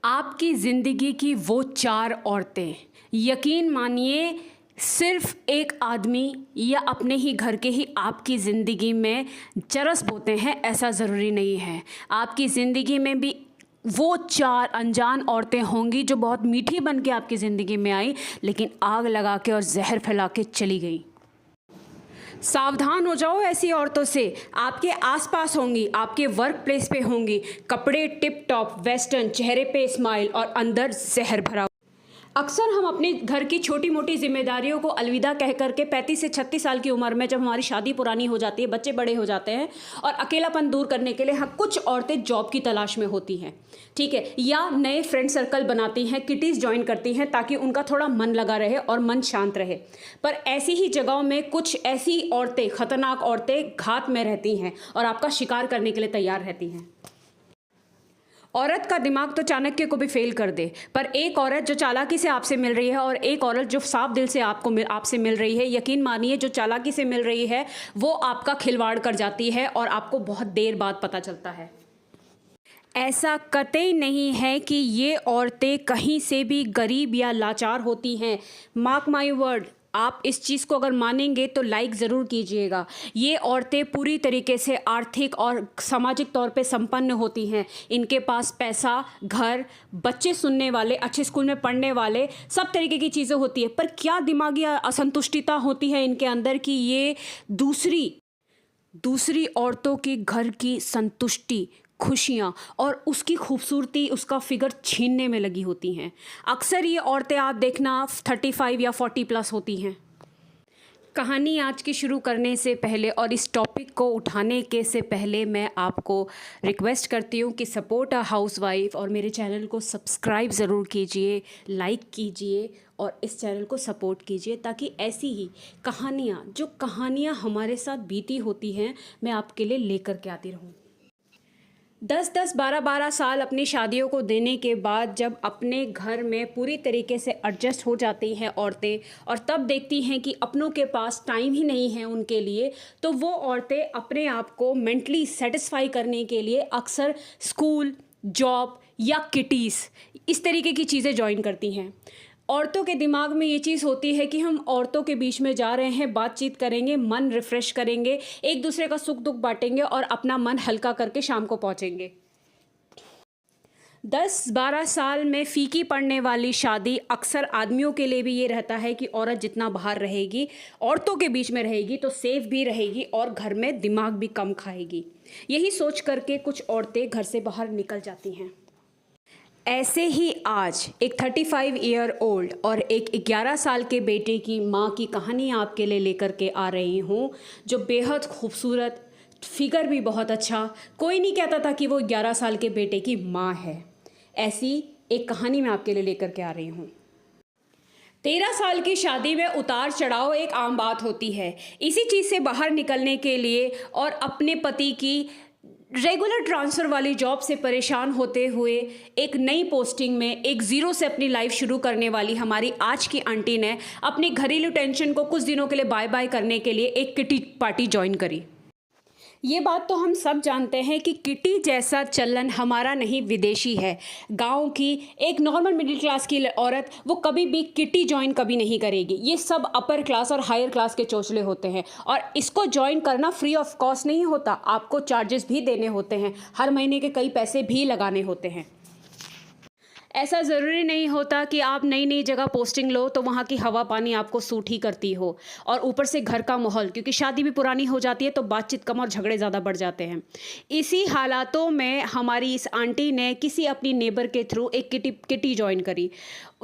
आपकी ज़िंदगी की वो 4 औरतें, यकीन मानिए सिर्फ़ एक आदमी या अपने ही घर के ही आपकी ज़िंदगी में चरस बोते हैं, ऐसा ज़रूरी नहीं है। आपकी ज़िंदगी में भी वो 4 अनजान औरतें होंगी जो बहुत मीठी बन के आपकी ज़िंदगी में आई, लेकिन आग लगा के और ज़हर फैला के चली गईं। सावधान हो जाओ ऐसी औरतों से। आपके आसपास होंगी, आपके वर्क प्लेस पे होंगी, कपड़े टिप टॉप वेस्टर्न, चेहरे पे स्माइल और अंदर जहर भरा। अक्सर हम अपने घर की छोटी मोटी जिम्मेदारियों को अलविदा कह करके 35 से 36 साल की उम्र में जब हमारी शादी पुरानी हो जाती है, बच्चे बड़े हो जाते हैं और अकेलापन दूर करने के लिए कुछ औरतें जॉब की तलाश में होती हैं, ठीक है, या नए फ्रेंड सर्कल बनाती हैं, किटीज़ ज्वाइन करती हैं ताकि उनका थोड़ा मन लगा रहे और मन शांत रहे। पर ऐसी ही जगहों में कुछ ऐसी औरतें, खतरनाक औरतें घात में रहती हैं और आपका शिकार करने के लिए तैयार रहती हैं। औरत का दिमाग तो चाणक्य को भी फेल कर दे, पर एक औरत जो चालाकी से आपसे मिल रही है और एक औरत जो साफ दिल से आपसे मिल रही है, यकीन मानिए जो चालाकी से मिल रही है वो आपका खिलवाड़ कर जाती है और आपको बहुत देर बाद पता चलता है। ऐसा कतई नहीं है कि ये औरतें कहीं से भी गरीब या लाचार होती हैं। मार्क माई वर्ड, आप इस चीज़ को अगर मानेंगे तो लाइक ज़रूर कीजिएगा। ये औरतें पूरी तरीके से आर्थिक और सामाजिक तौर पे संपन्न होती हैं। इनके पास पैसा, घर, बच्चे सुनने वाले, अच्छे स्कूल में पढ़ने वाले, सब तरीके की चीज़ें होती है। पर क्या दिमागी असंतुष्टिता होती है इनके अंदर कि ये दूसरी औरतों के घर की संतुष्टि, खुशियाँ और उसकी खूबसूरती, उसका फिगर छीनने में लगी होती हैं। अक्सर ये औरतें आप देखना 35 या 40 प्लस होती हैं। कहानी आज की शुरू करने से पहले और इस टॉपिक को उठाने के से पहले मैं आपको रिक्वेस्ट करती हूँ कि सपोर्ट अ हाउसवाइफ और मेरे चैनल को सब्सक्राइब ज़रूर कीजिए, लाइक कीजिए और इस चैनल को सपोर्ट कीजिए ताकि ऐसी ही कहानियाँ हमारे साथ बीती होती हैं, मैं आपके लिए लेकर के आती रहूँ। 10-10, 12-12 साल अपनी शादियों को देने के बाद जब अपने घर में पूरी तरीके से एडजस्ट हो जाती हैं औरतें और तब देखती हैं कि अपनों के पास टाइम ही नहीं है उनके लिए, तो वो औरतें अपने आप को मेंटली सेटिस्फाई करने के लिए अक्सर स्कूल, जॉब या किटीज़ इस तरीके की चीज़ें ज्वाइन करती हैं। औरतों के दिमाग में ये चीज़ होती है कि हम औरतों के बीच में जा रहे हैं, बातचीत करेंगे, मन रिफ़्रेश करेंगे, एक दूसरे का सुख दुख बांटेंगे और अपना मन हल्का करके शाम को पहुंचेंगे। 10-12 साल में फीकी पड़ने वाली शादी अक्सर आदमियों के लिए भी ये रहता है कि औरत जितना बाहर रहेगी, औरतों के बीच में रहेगी तो सेफ भी रहेगी और घर में दिमाग भी कम खाएगी। यही सोच करके कुछ औरतें घर से बाहर निकल जाती हैं। ऐसे ही आज एक 35 ईयर ओल्ड और एक 11 साल के बेटे की माँ की कहानी आपके लिए लेकर के आ रही हूँ, जो बेहद खूबसूरत, फिगर भी बहुत अच्छा, कोई नहीं कहता था कि वो 11 साल के बेटे की माँ है। ऐसी एक कहानी मैं आपके लिए लेकर के आ रही हूँ। 13 साल की शादी में उतार चढ़ाव एक आम बात होती है। इसी चीज़ से बाहर निकलने के लिए और अपने पति की रेगुलर ट्रांसफ़र वाली जॉब से परेशान होते हुए एक नई पोस्टिंग में एक ज़ीरो से अपनी लाइफ शुरू करने वाली हमारी आज की आंटी ने अपनी घरेलू टेंशन को कुछ दिनों के लिए बाय बाय करने के लिए एक किटी पार्टी ज्वाइन करी। ये बात तो हम सब जानते हैं कि किटी जैसा चलन हमारा नहीं, विदेशी है। गांव की एक नॉर्मल मिडिल क्लास की औरत वो कभी भी किटी ज्वाइन कभी नहीं करेगी। ये सब अपर क्लास और हायर क्लास के चोचले होते हैं और इसको ज्वाइन करना फ्री ऑफ कॉस्ट नहीं होता, आपको चार्जेस भी देने होते हैं, हर महीने के कई पैसे भी लगाने होते हैं। ऐसा ज़रूरी नहीं होता कि आप नई नई जगह पोस्टिंग लो तो वहाँ की हवा पानी आपको सूट ही करती हो, और ऊपर से घर का माहौल, क्योंकि शादी भी पुरानी हो जाती है तो बातचीत कम और झगड़े ज़्यादा बढ़ जाते हैं। इसी हालातों में हमारी इस आंटी ने किसी अपनी नेबर के थ्रू एक किटी ज्वाइन करी।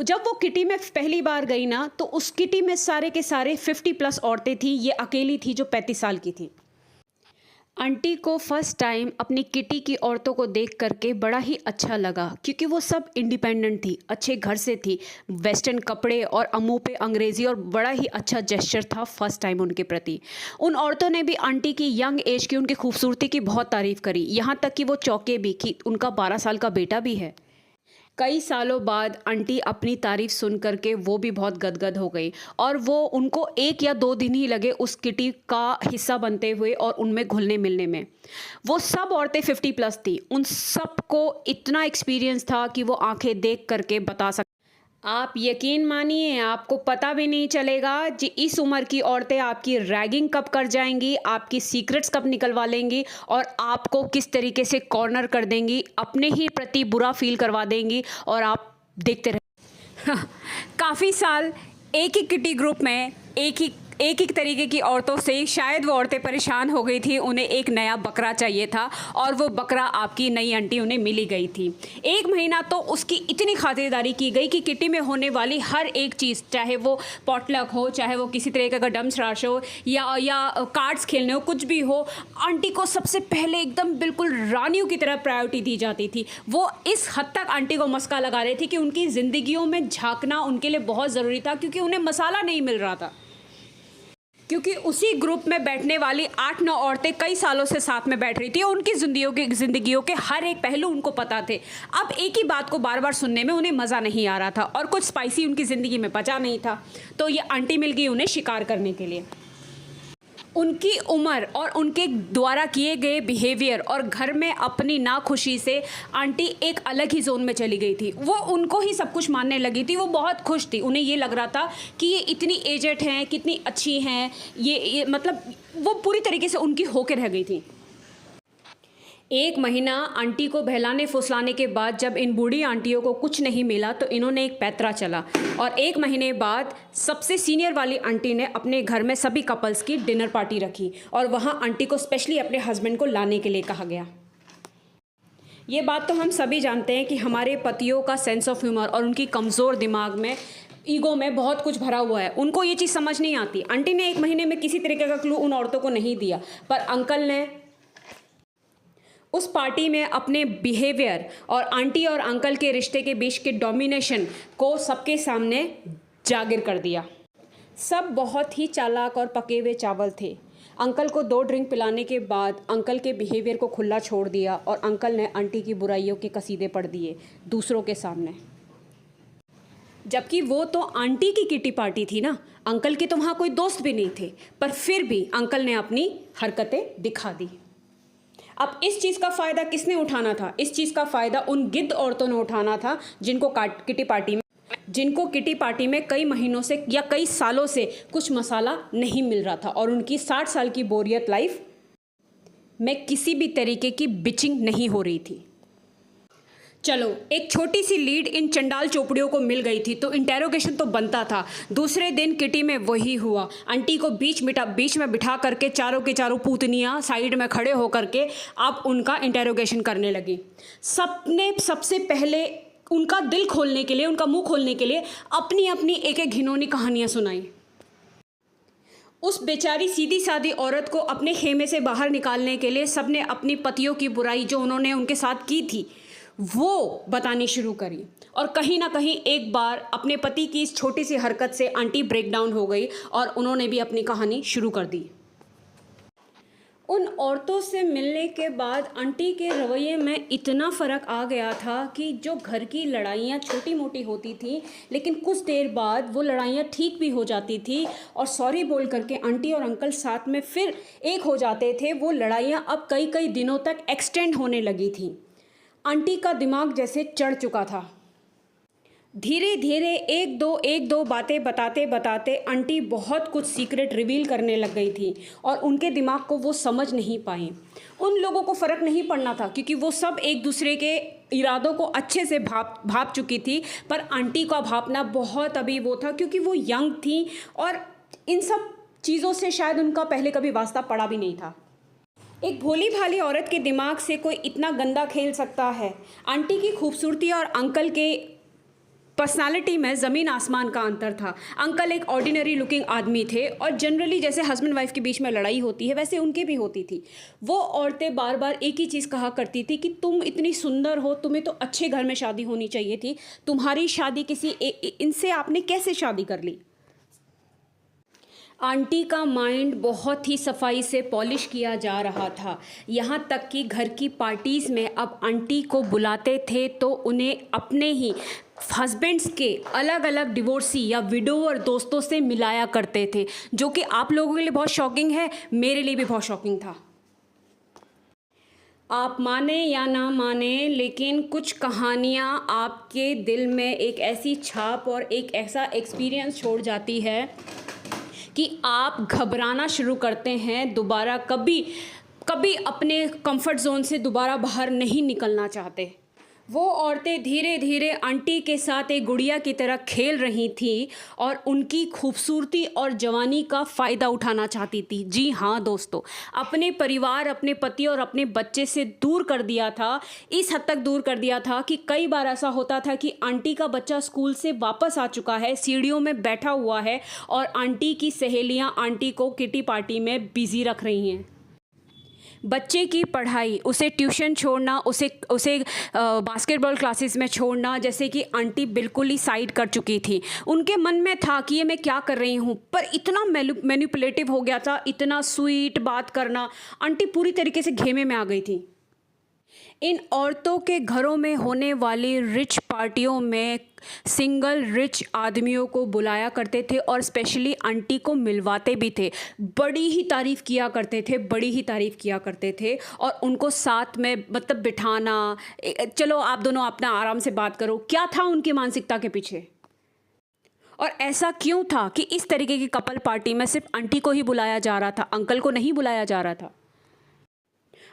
जब वो किटी में पहली बार गई ना, तो उस किटी में सारे के सारे 50 प्लस औरतें थी, ये अकेली थी जो 35 साल की थी। आंटी को फर्स्ट टाइम अपनी किटी की औरतों को देख करके बड़ा ही अच्छा लगा, क्योंकि वो सब इंडिपेंडेंट थी, अच्छे घर से थी, वेस्टर्न कपड़े और मुंह पे अंग्रेज़ी, और बड़ा ही अच्छा जेस्चर था फर्स्ट टाइम उनके प्रति। उन औरतों ने भी आंटी की यंग एज की, उनकी खूबसूरती की बहुत तारीफ़ करी, यहाँ तक कि वो चौंके भी कि उनका 12 साल का बेटा भी है। कई सालों बाद आंटी अपनी तारीफ सुन करके वो भी बहुत गदगद हो गई और वो उनको 1 या 2 दिन ही लगे उस किटी का हिस्सा बनते हुए और उनमें घुलने मिलने में। वो सब औरतें 50 प्लस थी, उन सबको इतना एक्सपीरियंस था कि वो आंखें देख करके बता सक आप यकीन मानिए आपको पता भी नहीं चलेगा कि इस उम्र की औरतें आपकी रैगिंग कब कर जाएंगी, आपकी सीक्रेट्स कब निकलवा लेंगी और आपको किस तरीके से कॉर्नर कर देंगी, अपने ही प्रति बुरा फील करवा देंगी और आप देखते रहे। काफ़ी साल एक ही किटी ग्रुप में एक ही तरीके की औरतों से शायद वो औरतें परेशान हो गई थी, उन्हें एक नया बकरा चाहिए था और वो बकरा आपकी नई आंटी उन्हें मिली गई थी। 1 महीना तो उसकी इतनी खातिरदारी की गई कि किटी में होने वाली हर एक चीज़, चाहे वो पॉटलक हो, चाहे वो किसी तरीके का डम्स राश हो या कार्ड्स खेलने हो, कुछ भी हो, आंटी को सबसे पहले एकदम बिल्कुल रानियों की तरह प्रायोरिटी दी जाती थी। वो इस हद तक आंटी को मस्का लगा रही थी कि उनकी ज़िंदगियों में झांकना उनके लिए बहुत ज़रूरी था, क्योंकि उन्हें मसाला नहीं मिल रहा था। क्योंकि उसी ग्रुप में बैठने वाली 8-9 औरतें कई सालों से साथ में बैठ रही थी और उनकी ज़िंदगियों के हर एक पहलू उनको पता थे। अब एक ही बात को बार बार सुनने में उन्हें मज़ा नहीं आ रहा था और कुछ स्पाइसी उनकी ज़िंदगी में पचा नहीं था, तो ये आंटी मिल गई उन्हें शिकार करने के लिए। उनकी उम्र और उनके द्वारा किए गए बिहेवियर और घर में अपनी नाखुशी से आंटी एक अलग ही जोन में चली गई थी। वो उनको ही सब कुछ मानने लगी थी। वो बहुत खुश थी, उन्हें ये लग रहा था कि ये इतनी एजेड हैं, कितनी अच्छी हैं, ये मतलब वो पूरी तरीके से उनकी होकर रह गई थी। 1 महीना आंटी को बहलाने फुसलाने के बाद जब इन बूढ़ी आंटियों को कुछ नहीं मिला तो इन्होंने एक पैतरा चला और 1 महीने बाद सबसे सीनियर वाली आंटी ने अपने घर में सभी कपल्स की डिनर पार्टी रखी और वहाँ आंटी को स्पेशली अपने हस्बैंड को लाने के लिए कहा गया। ये बात तो हम सभी जानते हैं कि हमारे पतियों का सेंस ऑफ ह्यूमर और उनकी कमज़ोर दिमाग में, ईगो में बहुत कुछ भरा हुआ है। उनको ये चीज़ समझ नहीं आती। आंटी ने 1 महीने में किसी तरीके का क्लू उन औरतों को नहीं दिया, पर अंकल ने उस पार्टी में अपने बिहेवियर और आंटी और अंकल के रिश्ते के बीच के डोमिनेशन को सबके सामने जागिर कर दिया। सब बहुत ही चालाक और पके हुए चावल थे। अंकल को 2 ड्रिंक पिलाने के बाद अंकल के बिहेवियर को खुला छोड़ दिया और अंकल ने आंटी की बुराइयों के कसीदे पढ़ दिए दूसरों के सामने। जबकि वो तो आंटी की किटी पार्टी थी ना, अंकल के तो वहाँ कोई दोस्त भी नहीं थे, पर फिर भी अंकल ने अपनी हरकतें दिखा दी। अब इस चीज़ का फ़ायदा किसने उठाना था? इस चीज़ का फ़ायदा उन गिद्ध औरतों ने उठाना था जिनको किटी पार्टी में कई महीनों से या कई सालों से कुछ मसाला नहीं मिल रहा था और उनकी 60 साल की बोरियत लाइफ में किसी भी तरीके की बिचिंग नहीं हो रही थी। चलो, एक छोटी सी लीड इन चंडाल चोपड़ियों को मिल गई थी तो इंटेरोगेशन तो बनता था। दूसरे दिन किटी में वही हुआ। आंटी को बीच में बिठा करके चारों के चारों पूतनियाँ साइड में खड़े होकर के आप उनका इंटेरोगेशन करने लगी। सबने सबसे पहले उनका दिल खोलने के लिए, उनका मुंह खोलने के लिए अपनी अपनी एक एक घिनौनी कहानियाँ सुनाई। उस बेचारी सीधी सादी औरत को अपने खेमे से बाहर निकालने के लिए सबने अपनी पतियों की बुराई जो उन्होंने उनके साथ की थी वो बतानी शुरू करी और कहीं ना कहीं एक बार अपने पति की इस छोटी सी हरकत से आंटी ब्रेक डाउन हो गई और उन्होंने भी अपनी कहानी शुरू कर दी। उन औरतों से मिलने के बाद आंटी के रवैये में इतना फ़र्क आ गया था कि जो घर की लड़ाइयाँ छोटी मोटी होती थी लेकिन कुछ देर बाद वो लड़ाइयाँ ठीक भी हो जाती थी और सॉरी बोल करके आंटी और अंकल साथ में फिर एक हो जाते थे। वो लड़ाइयाँ अब कई कई दिनों तक एक्सटेंड होने लगी थी। आंटी का दिमाग जैसे चढ़ चुका था। धीरे धीरे एक दो बातें बताते बताते आंटी बहुत कुछ सीक्रेट रिवील करने लग गई थी और उनके दिमाग को वो समझ नहीं पाई। उन लोगों को फ़र्क नहीं पड़ना था क्योंकि वो सब एक दूसरे के इरादों को अच्छे से भाप चुकी थी, पर आंटी का भापना बहुत अभी वो था क्योंकि वो यंग थी और इन सब चीज़ों से शायद उनका पहले कभी वास्ता पड़ा भी नहीं था। एक भोली भाली औरत के दिमाग से कोई इतना गंदा खेल सकता है? आंटी की खूबसूरती और अंकल के पर्सनालिटी में ज़मीन आसमान का अंतर था। अंकल एक ऑर्डिनरी लुकिंग आदमी थे और जनरली जैसे हस्बैंड वाइफ के बीच में लड़ाई होती है वैसे उनके भी होती थी। वो औरतें बार बार एक ही चीज़ कहा करती थी कि तुम इतनी सुंदर हो, तुम्हें तो अच्छे घर में शादी होनी चाहिए थी, तुम्हारी शादी किसी इनसे आपने कैसे शादी कर ली? आंटी का माइंड बहुत ही सफाई से पॉलिश किया जा रहा था। यहाँ तक कि घर की पार्टीज़ में अब आंटी को बुलाते थे तो उन्हें अपने ही हस्बैंड्स के अलग अलग डिवोर्सी या विडोवर दोस्तों से मिलाया करते थे, जो कि आप लोगों के लिए बहुत शॉकिंग है, मेरे लिए भी बहुत शॉकिंग था। आप माने या ना माने, लेकिन कुछ कहानियाँ आपके दिल में एक ऐसी छाप और एक ऐसा एक्सपीरियंस छोड़ जाती है कि आप घबराना शुरू करते हैं, दोबारा कभी कभी अपने कंफर्ट जोन से दोबारा बाहर नहीं निकलना चाहते। वो औरतें धीरे धीरे आंटी के साथ एक गुड़िया की तरह खेल रही थी और उनकी खूबसूरती और जवानी का फ़ायदा उठाना चाहती थी। जी हाँ दोस्तों, अपने परिवार, अपने पति और अपने बच्चे से दूर कर दिया था। इस हद तक दूर कर दिया था कि कई बार ऐसा होता था कि आंटी का बच्चा स्कूल से वापस आ चुका है, सीढ़ियों में बैठा हुआ है और आंटी की सहेलियाँ आंटी को किटी पार्टी में बिज़ी रख रही हैं। बच्चे की पढ़ाई, उसे ट्यूशन छोड़ना, उसे उसे बास्केटबॉल क्लासेस में छोड़ना, जैसे कि आंटी बिल्कुल ही साइड कर चुकी थी। उनके मन में था कि ये मैं क्या कर रही हूँ, पर इतना मैनिपुलेटिव हो गया था, इतना स्वीट बात करना, आंटी पूरी तरीके से घेमे में आ गई थी। इन औरतों के घरों में होने वाली रिच पार्टियों में सिंगल रिच आदमियों को बुलाया करते थे और स्पेशली आंटी को मिलवाते भी थे। बड़ी ही तारीफ़ किया करते थे, बड़ी ही तारीफ़ किया करते थे और उनको साथ में मतलब बिठाना, चलो आप दोनों अपना आराम से बात करो। क्या था उनकी मानसिकता के पीछे और ऐसा क्यों था कि इस तरीके की कपल पार्टी में सिर्फ आंटी को ही बुलाया जा रहा था, अंकल को नहीं बुलाया जा रहा था।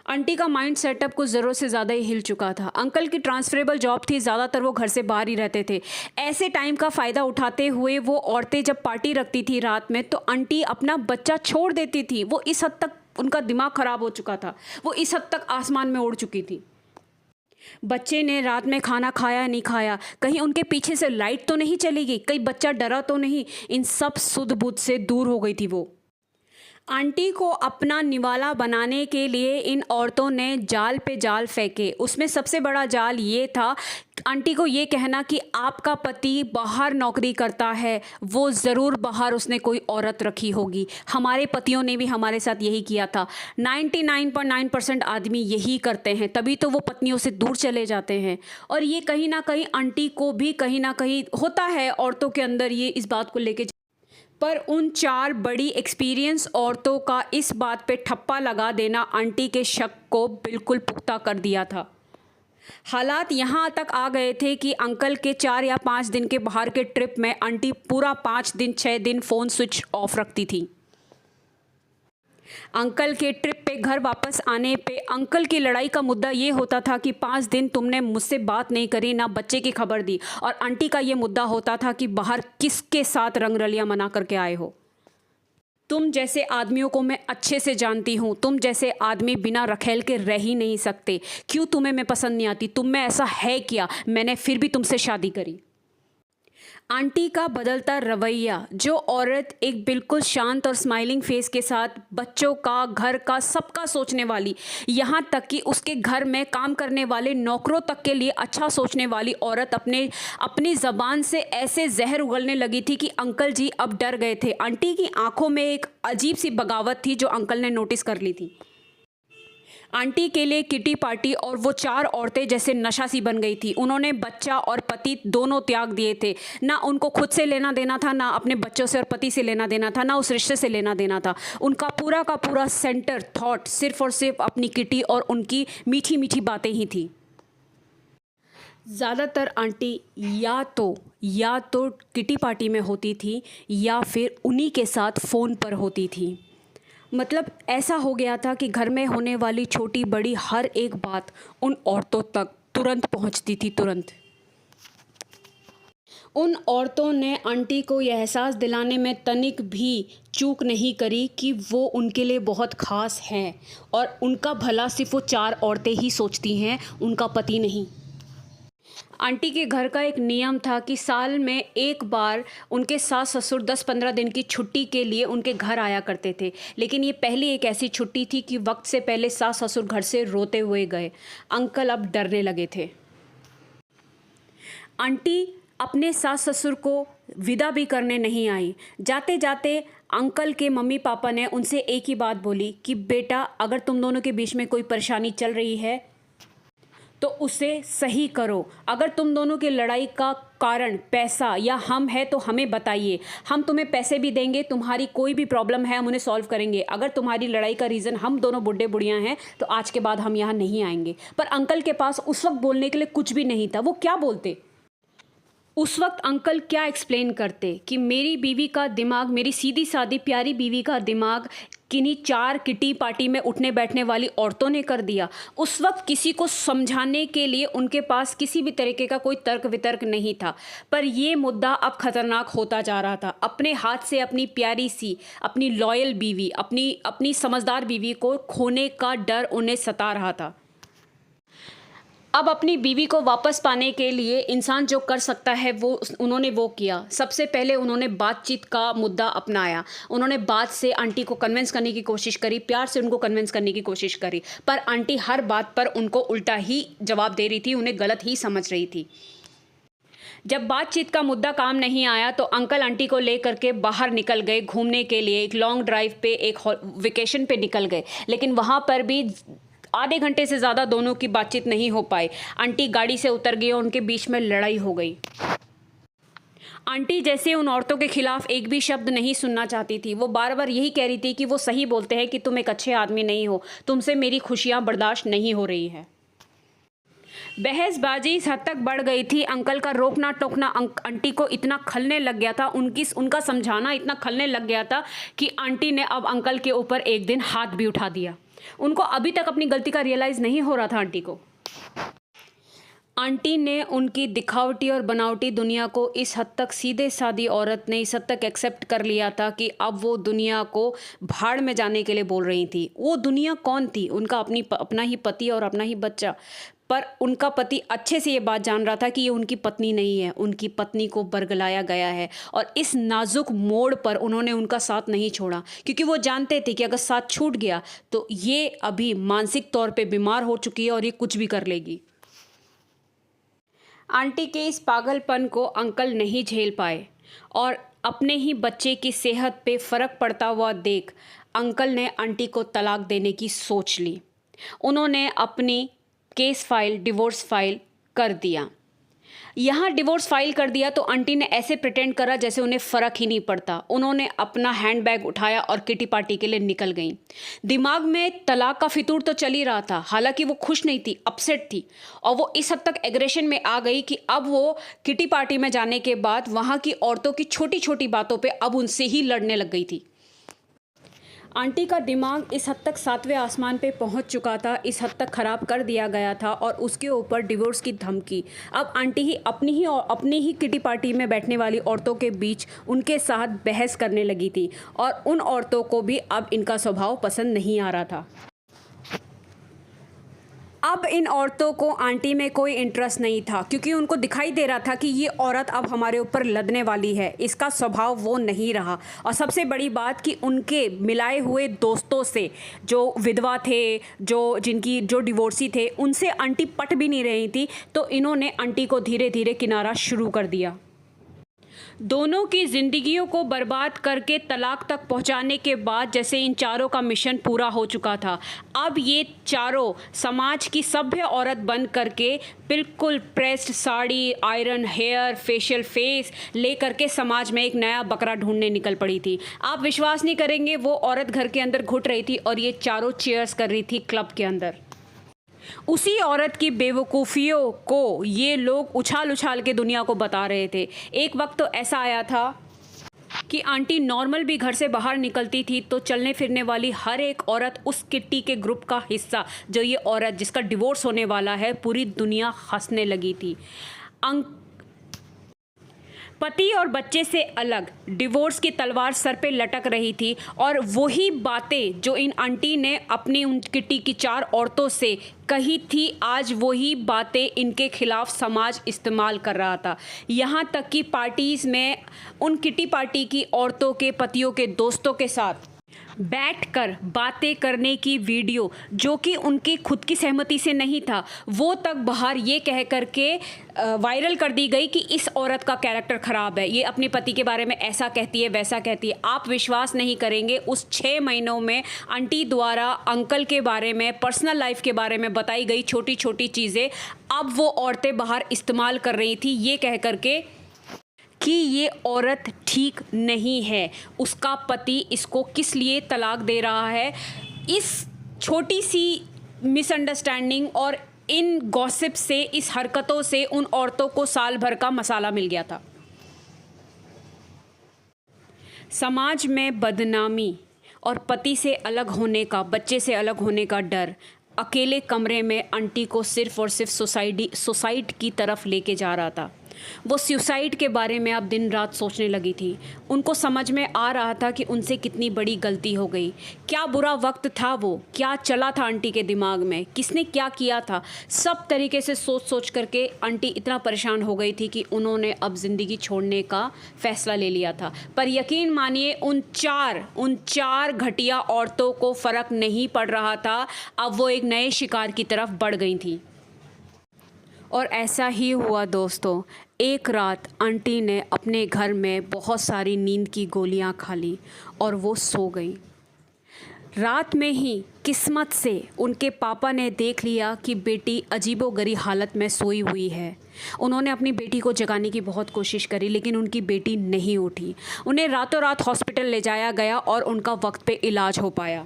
आंटी का माइंड सेटअप कुछ ज़रूरत से ज़्यादा ही हिल चुका था। अंकल की ट्रांसफरेबल जॉब थी, ज़्यादातर वो घर से बाहर ही रहते थे। ऐसे टाइम का फ़ायदा उठाते हुए वो औरतें जब पार्टी रखती थी रात में, तो आंटी अपना बच्चा छोड़ देती थी। वो इस हद तक उनका दिमाग ख़राब हो चुका था, वो इस हद तक आसमान में उड़ चुकी थी। बच्चे ने रात में खाना खाया नहीं खाया, कहीं उनके पीछे से लाइट तो नहीं चली गई, कहीं बच्चा डरा तो नहीं, इन सब सुध बुध से दूर हो गई थी वो। आंटी को अपना निवाला बनाने के लिए इन औरतों ने जाल पे जाल फेंके। उसमें सबसे बड़ा जाल ये था आंटी को ये कहना कि आपका पति बाहर नौकरी करता है, वो ज़रूर बाहर उसने कोई औरत रखी होगी। हमारे पतियों ने भी हमारे साथ यही किया था। 99.9% आदमी यही करते हैं, तभी तो वो पत्नियों से दूर चले जाते हैं। और ये कहीं ना कहीं आंटी को भी कहीं ना कहीं होता है औरतों के अंदर ये इस बात को लेके। पर उन 4 बड़ी एक्सपीरियंस औरतों का इस बात पे ठप्पा लगा देना आंटी के शक को बिल्कुल पुख्ता कर दिया था। हालात यहाँ तक आ गए थे कि अंकल के 4 या 5 दिन के बाहर के ट्रिप में आंटी पूरा 5 दिन 6 दिन फ़ोन स्विच ऑफ रखती थी। अंकल के ट्रिप पे घर वापस आने पे अंकल की लड़ाई का मुद्दा ये होता था कि 5 दिन तुमने मुझसे बात नहीं करी, ना बच्चे की खबर दी। और आंटी का ये मुद्दा होता था कि बाहर किसके साथ रंगरलियां मना करके आए हो। तुम जैसे आदमियों को मैं अच्छे से जानती हूँ, तुम जैसे आदमी बिना रखेल के रह ही नहीं सकते। क्यों तुम्हें मैं पसंद नहीं आती? तुम में ऐसा है क्या? मैंने फिर भी तुमसे शादी करी। आंटी का बदलता रवैया, जो औरत एक बिल्कुल शांत और स्माइलिंग फेस के साथ बच्चों का, घर का, सबका सोचने वाली, यहाँ तक कि उसके घर में काम करने वाले नौकरों तक के लिए अच्छा सोचने वाली औरत अपनी ज़बान से ऐसे जहर उगलने लगी थी कि अंकल जी अब डर गए थे। आंटी की आंखों में एक अजीब सी बगावत थी जो अंकल ने नोटिस कर ली थी। आंटी के लिए किटी पार्टी और वो 4 औरतें जैसे नशा सी बन गई थी। उन्होंने बच्चा और पति दोनों त्याग दिए थे। ना उनको खुद से लेना देना था, ना अपने बच्चों से और पति से लेना देना था, ना उस रिश्ते से लेना देना था। उनका पूरा का पूरा सेंटर थॉट सिर्फ और सिर्फ अपनी किटी और उनकी मीठी मीठी बातें ही थी। ज़्यादातर आंटी या तो किटी पार्टी में होती थी या फिर उन्हीं के साथ फ़ोन पर होती थी। मतलब ऐसा हो गया था कि घर में होने वाली छोटी बड़ी हर एक बात उन औरतों तक तुरंत पहुंचती थी, तुरंत। उन औरतों ने आंटी को यह एहसास दिलाने में तनिक भी चूक नहीं करी कि वो उनके लिए बहुत ख़ास हैं और उनका भला सिर्फ वो 4 औरतें ही सोचती हैं, उनका पति नहीं। आंटी के घर का एक नियम था कि साल में एक बार उनके सास ससुर 10-15 दिन की छुट्टी के लिए उनके घर आया करते थे। लेकिन ये पहली एक ऐसी छुट्टी थी कि वक्त से पहले सास ससुर घर से रोते हुए गए। अंकल अब डरने लगे थे। आंटी अपने सास ससुर को विदा भी करने नहीं आई। जाते जाते अंकल के मम्मी पापा ने उनसे एक ही बात बोली कि बेटा, अगर तुम दोनों के बीच में कोई परेशानी चल रही है तो उसे सही करो। अगर तुम दोनों की लड़ाई का कारण पैसा या हम है तो हमें बताइए, हम तुम्हें पैसे भी देंगे, तुम्हारी कोई भी प्रॉब्लम है हम उन्हें सॉल्व करेंगे। अगर तुम्हारी लड़ाई का रीज़न हम दोनों बुढ़े बुढ़ियाँ हैं तो आज के बाद हम यहाँ नहीं आएंगे। पर अंकल के पास उस वक्त बोलने के लिए कुछ भी नहीं था। वो क्या बोलते? उस वक्त अंकल क्या एक्सप्लेन करते कि मेरी बीवी का दिमाग, मेरी सीधी सादी प्यारी बीवी का दिमाग किन्हीं 4 किटी पार्टी में उठने बैठने वाली औरतों ने कर दिया। उस वक्त किसी को समझाने के लिए उनके पास किसी भी तरीके का कोई तर्क वितर्क नहीं था। पर ये मुद्दा अब खतरनाक होता जा रहा था। अपने हाथ से अपनी प्यारी सी, अपनी लॉयल बीवी, अपनी समझदार बीवी को खोने का डर उन्हें सता रहा था। अब अपनी बीवी को वापस पाने के लिए इंसान जो कर सकता है उन्होंने वो किया। सबसे पहले उन्होंने बातचीत का मुद्दा अपनाया। उन्होंने बात से आंटी को कन्विंस करने की कोशिश करी, प्यार से उनको कन्विंस करने की कोशिश करी, पर आंटी हर बात पर उनको उल्टा ही जवाब दे रही थी, उन्हें गलत ही समझ रही थी। जब बातचीत का मुद्दा काम नहीं आया तो अंकल आंटी को लेकर के बाहर निकल गए घूमने के लिए। एक लॉन्ग ड्राइव पे, एक वेकेशन पे निकल गए, लेकिन वहाँ पर भी आधे घंटे से ज़्यादा दोनों की बातचीत नहीं हो पाई। आंटी गाड़ी से उतर गई और उनके बीच में लड़ाई हो गई। आंटी जैसे उन औरतों के खिलाफ एक भी शब्द नहीं सुनना चाहती थी। वो बार बार यही कह रही थी कि वो सही बोलते हैं, कि तुम एक अच्छे आदमी नहीं हो, तुमसे मेरी खुशियाँ बर्दाश्त नहीं हो रही है। बहसबाजी इस हद तक बढ़ गई थी, अंकल का रोकना टोकना आंटी को इतना खलने लग गया था, उनका समझाना इतना खलने लग गया था कि आंटी ने अब अंकल के ऊपर एक दिन हाथ भी उठा दिया। उनको अभी तक अपनी गलती का रियलाइज़ नहीं हो रहा था आंटी को। आंटी ने उनकी दिखावटी और बनावटी दुनिया को इस हद तक, सीधे सादी औरत ने इस हद तक एक्सेप्ट कर लिया था कि अब वो दुनिया को भाड़ में जाने के लिए बोल रही थी। वो दुनिया कौन थी? उनका अपना ही पति और अपना ही बच्चा। पर उनका पति अच्छे से ये बात जान रहा था कि ये उनकी पत्नी नहीं है, उनकी पत्नी को बरगलाया गया है। और इस नाजुक मोड़ पर उन्होंने उनका साथ नहीं छोड़ा, क्योंकि वो जानते थे कि अगर साथ छूट गया तो ये अभी मानसिक तौर पे बीमार हो चुकी है और ये कुछ भी कर लेगी। आंटी के इस पागलपन को अंकल नहीं झेल पाए और अपने ही बच्चे की सेहत पे फ़र्क पड़ता हुआ देख अंकल ने आंटी को तलाक देने की सोच ली। उन्होंने अपनी केस फाइल, डिवोर्स फाइल कर दिया। यहाँ डिवोर्स फाइल कर दिया तो आंटी ने ऐसे प्रिटेंड करा जैसे उन्हें फ़र्क ही नहीं पड़ता। उन्होंने अपना हैंडबैग उठाया और किटी पार्टी के लिए निकल गईं। दिमाग में तलाक का फितूर तो चल ही रहा था, हालांकि वो खुश नहीं थी, अपसेट थी। और वो इस हद तक एग्रेशन में आ गई कि अब वो किटी पार्टी में जाने के बाद वहाँ की औरतों की छोटी छोटी बातों पर अब उनसे ही लड़ने लग गई थी। आंटी का दिमाग इस हद तक 7वें आसमान पे पहुंच चुका था, इस हद तक ख़राब कर दिया गया था, और उसके ऊपर डिवोर्स की धमकी। अब आंटी ही अपनी ही किटी पार्टी में बैठने वाली औरतों के बीच उनके साथ बहस करने लगी थी, और उन औरतों को भी अब इनका स्वभाव पसंद नहीं आ रहा था। अब इन औरतों को आंटी में कोई इंटरेस्ट नहीं था, क्योंकि उनको दिखाई दे रहा था कि ये औरत अब हमारे ऊपर लदने वाली है, इसका स्वभाव वो नहीं रहा। और सबसे बड़ी बात कि उनके मिलाए हुए दोस्तों से, जो विधवा थे, जो डिवोर्सी थे, उनसे आंटी पट भी नहीं रही थी, तो इन्होंने आंटी को धीरे धीरे किनारा शुरू कर दिया। दोनों की ज़िंदगियों को बर्बाद करके तलाक तक पहुंचाने के बाद जैसे इन चारों का मिशन पूरा हो चुका था। अब ये चारों समाज की सभ्य औरत बन करके बिल्कुल pressed sari, iron hair, facial face लेकर के समाज में एक नया बकरा ढूंढने निकल पड़ी थी। आप विश्वास नहीं करेंगे, वो औरत घर के अंदर घुट रही थी और ये चारों चीयर्स कर रही थी क्लब के अंदर। उसी औरत की बेवकूफ़ियों को ये लोग उछाल उछाल के दुनिया को बता रहे थे। एक वक्त तो ऐसा आया था कि आंटी नॉर्मल भी घर से बाहर निकलती थी तो चलने फिरने वाली हर एक औरत उस किट्टी के ग्रुप का हिस्सा, जो ये औरत जिसका डिवोर्स होने वाला है, पूरी दुनिया हंसने लगी थी। पति और बच्चे से अलग डिवोर्स की तलवार सर पे लटक रही थी, और वही बातें जो इन आंटी ने अपनी उन किट्टी की 4 औरतों से कही थी, आज वही बातें इनके खिलाफ समाज इस्तेमाल कर रहा था। यहाँ तक कि पार्टीज़ में उन किट्टी पार्टी की औरतों के पतियों के दोस्तों के साथ बैठकर बातें करने की वीडियो जो कि उनकी खुद की सहमति से नहीं था, वो तक बाहर ये कह करके वायरल कर दी गई कि इस औरत का कैरेक्टर ख़राब है, ये अपने पति के बारे में ऐसा कहती है वैसा कहती है। आप विश्वास नहीं करेंगे, उस 6 महीनों में आंटी द्वारा अंकल के बारे में, पर्सनल लाइफ के बारे में बताई गई छोटी छोटी चीज़ें अब वो औरतें बाहर इस्तेमाल कर रही थी ये कह करके कि ये औरत ठीक नहीं है, उसका पति इसको किस लिए तलाक दे रहा है। इस छोटी सी मिसअंडरस्टैंडिंग और इन गॉसिप से, इस हरकतों से उन औरतों को साल भर का मसाला मिल गया था। समाज में बदनामी और पति से अलग होने का, बच्चे से अलग होने का डर अकेले कमरे में आंटी को सिर्फ़ और सिर्फ सुसाइड की तरफ लेके जा रहा था। वो सुसाइड के बारे में अब दिन रात सोचने लगी थी। उनको समझ में आ रहा था कि उनसे कितनी बड़ी गलती हो गई। क्या बुरा वक्त था वो, क्या चला था आंटी के दिमाग में, किसने क्या किया था, सब तरीके से सोच सोच करके आंटी इतना परेशान हो गई थी कि उन्होंने अब ज़िंदगी छोड़ने का फ़ैसला ले लिया था। पर यकीन मानिए उन चार घटिया औरतों को फ़र्क नहीं पड़ रहा था। अब वो एक नए शिकार की तरफ बढ़ गई थी। और ऐसा ही हुआ दोस्तों। एक रात आंटी ने अपने घर में बहुत सारी नींद की गोलियां खा ली और वो सो गई। रात में ही किस्मत से उनके पापा ने देख लिया कि बेटी अजीबोगरीब हालत में सोई हुई है। उन्होंने अपनी बेटी को जगाने की बहुत कोशिश करी लेकिन उनकी बेटी नहीं उठी। उन्हें रातों रात हॉस्पिटल ले जाया गया और उनका वक्त पे इलाज हो पाया।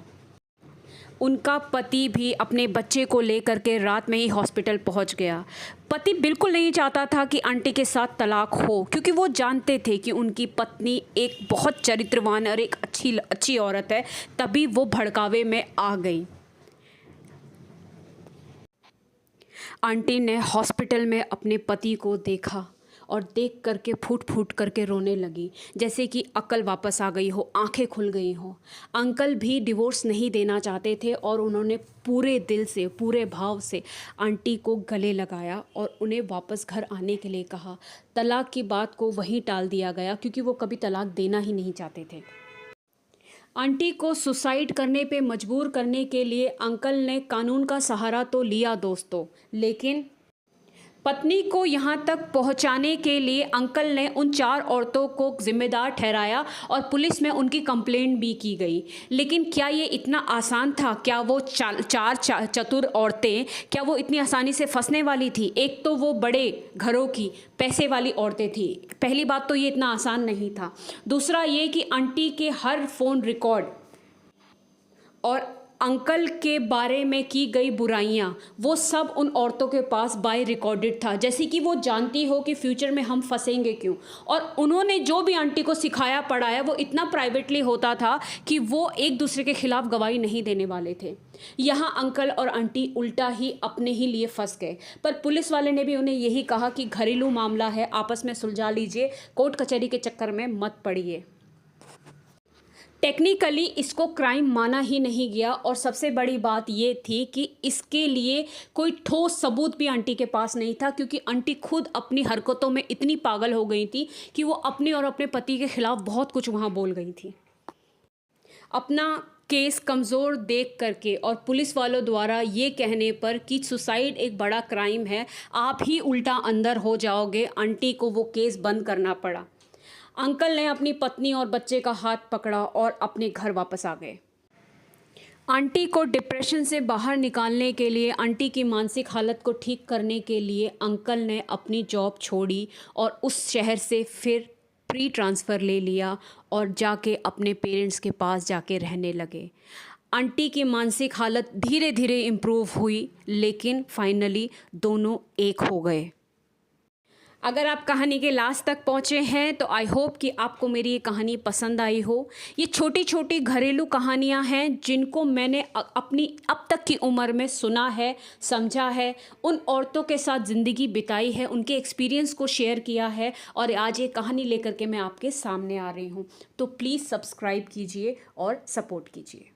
उनका पति भी अपने बच्चे को लेकर के रात में ही हॉस्पिटल पहुंच गया। पति बिल्कुल नहीं चाहता था कि आंटी के साथ तलाक हो, क्योंकि वो जानते थे कि उनकी पत्नी एक बहुत चरित्रवान और एक अच्छी औरत है। तभी वो भड़कावे में आ गई। आंटी ने हॉस्पिटल में अपने पति को देखा और देख करके फूट फूट करके रोने लगी, जैसे कि अक्ल वापस आ गई हो, आंखें खुल गई हो। अंकल भी डिवोर्स नहीं देना चाहते थे और उन्होंने पूरे दिल से, पूरे भाव से आंटी को गले लगाया और उन्हें वापस घर आने के लिए कहा। तलाक की बात को वहीं टाल दिया गया क्योंकि वो कभी तलाक देना ही नहीं चाहते थे। आंटी को सुसाइड करने पे मजबूर करने के लिए अंकल ने कानून का सहारा तो लिया दोस्तों, लेकिन पत्नी को यहाँ तक पहुँचाने के लिए अंकल ने उन 4 औरतों को जिम्मेदार ठहराया और पुलिस में उनकी कंप्लेंट भी की गई। लेकिन क्या ये इतना आसान था? क्या वो चार चतुर औरतें, क्या वो इतनी आसानी से फंसने वाली थी? एक तो वो बड़े घरों की पैसे वाली औरतें थी। पहली बात तो ये इतना आसान नहीं था। दूसरा ये कि आंटी के हर फ़ोन रिकॉर्ड और अंकल के बारे में की गई बुराइयां, वो सब उन औरतों के पास बाय रिकॉर्डेड था, जैसे कि वो जानती हो कि फ्यूचर में हम फंसेंगे क्यों। और उन्होंने जो भी आंटी को सिखाया पढ़ाया वो इतना प्राइवेटली होता था कि वो एक दूसरे के खिलाफ गवाही नहीं देने वाले थे। यहाँ अंकल और आंटी उल्टा ही अपने ही लिए फंस गए। पर पुलिस वाले ने भी उन्हें यही कहा कि घरेलू मामला है, आपस में सुलझा लीजिए, कोर्ट कचहरी के चक्कर में मत पड़िए। टेक्निकली इसको क्राइम माना ही नहीं गया और सबसे बड़ी बात ये थी कि इसके लिए कोई ठोस सबूत भी आंटी के पास नहीं था, क्योंकि आंटी खुद अपनी हरकतों में इतनी पागल हो गई थी कि वो अपने और अपने पति के खिलाफ बहुत कुछ वहाँ बोल गई थी। अपना केस कमज़ोर देख करके और पुलिस वालों द्वारा ये कहने पर कि सुसाइड एक बड़ा क्राइम है, आप ही उल्टा अंदर हो जाओगे, आंटी को वो केस बंद करना पड़ा। अंकल ने अपनी पत्नी और बच्चे का हाथ पकड़ा और अपने घर वापस आ गए। आंटी को डिप्रेशन से बाहर निकालने के लिए, आंटी की मानसिक हालत को ठीक करने के लिए अंकल ने अपनी जॉब छोड़ी और उस शहर से फिर प्री ट्रांसफ़र ले लिया और जाके अपने पेरेंट्स के पास जाके रहने लगे। आंटी की मानसिक हालत धीरे धीरे इम्प्रूव हुई, लेकिन फाइनली दोनों एक हो गए। अगर आप कहानी के लास्ट तक पहुँचे हैं तो आई होप कि आपको मेरी ये कहानी पसंद आई हो। ये छोटी छोटी घरेलू कहानियाँ हैं जिनको मैंने अपनी अब तक की उम्र में सुना है, समझा है, उन औरतों के साथ ज़िंदगी बिताई है, उनके एक्सपीरियंस को शेयर किया है और आज ये कहानी लेकर के मैं आपके सामने आ रही हूँ। तो प्लीज़ सब्सक्राइब कीजिए और सपोर्ट कीजिए।